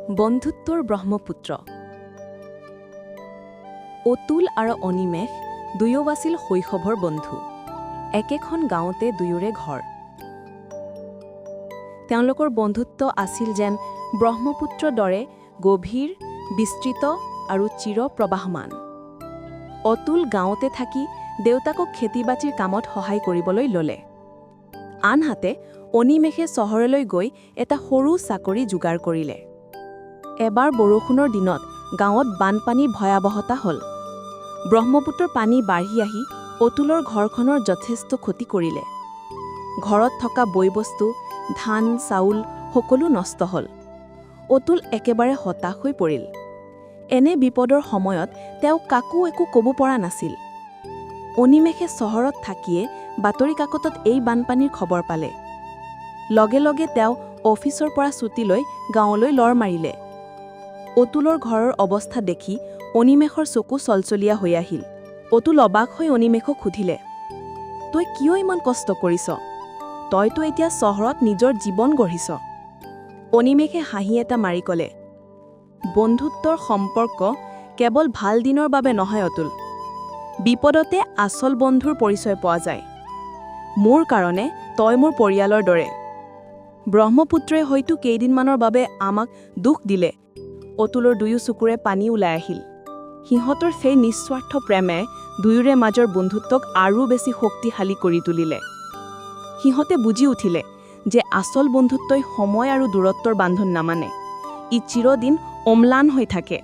বন্ধুত্বৰ ব্ৰহ্মপুত্ৰ অতুল আৰু অনিমেষ দুয়ো আছিল শৈশৱৰ বন্ধু একেখন গাঁৱতে দুয়োৰে ঘৰ তেওঁলোকৰ বন্ধুত্ব আছিল যেন ব্ৰহ্মপুত্ৰৰ দৰে গভীৰ বিস্তৃত আৰু চিৰ প্ৰবাহমান অতুল গাঁৱতে থাকি দেউতাকক খেতি-বাতিৰ কামত সহায় কৰিবলৈ ল'লে আনহাতে অনিমেষে চহৰলৈ গৈ এটা সৰু চাকৰি যোগাৰ কৰিলে এবাৰ বৰষুণৰ দিনত গাঁৱত বানপানীৰ ভয়াৱহতা হ'ল ব্ৰহ্মপুত্ৰৰ পানী বাঢ়ি আহি অতুলৰ ঘৰখনৰ যথেষ্ট ক্ষতি কৰিলে ঘৰত থকা বয়-বস্তু ধান চাউল সকলো নষ্ট হ'ল অতুল একেবাৰে হতাশ হৈ পৰিল এনে বিপদৰ সময়ত তেওঁ কাকো একো ক'ব পৰা নাছিল অনিমেষে চহৰত থাকিয়ে বাতৰি কাকতত এই বানপানীৰ খবৰ পালে লগে লগে তেওঁ অফিচৰ পৰা ছুটী লৈ গাঁৱলৈ লৰ মাৰিলে অতুলৰ ঘৰৰ অৱস্থা দেখি অনিমেষৰ চকু চলচলীয়া হৈ আহিল অতুল অবাক হৈ অনিমেষক সুধিলে তই কিয় ইমান কষ্ট কৰিছ তইতো এতিয়া চহৰত নিজৰ জীৱন গঢ়িছ অনিমেষে হাঁহি এটা মাৰি ক'লে বন্ধুত্বৰ সম্পৰ্ক কেৱল ভাল দিনৰ বাবে নহয় অতুল বিপদতে আচল বন্ধুৰ পৰিচয় পোৱা যায় মোৰ কাৰণে তই মোৰ পৰিয়ালৰ দৰে ব্ৰহ্মপুত্ৰই হয়তো কেইদিনমানৰ বাবে আমাক দুখ দিলে অতুলৰ দুয়ো চকুৰে পানী ওলাই আহিল সিহঁতৰ সেই নিস্বাৰ্থ প্ৰেমে দুয়োৰে মাজৰ বন্ধুত্বক আৰু বেছি শক্তিশালী কৰি তুলিলে সিহঁতে বুজি উঠিলে যে আচল বন্ধুত্বই সময় আৰু দূৰত্বৰ বান্ধন নামানে ই চিৰদিন অম্লান হৈ থাকে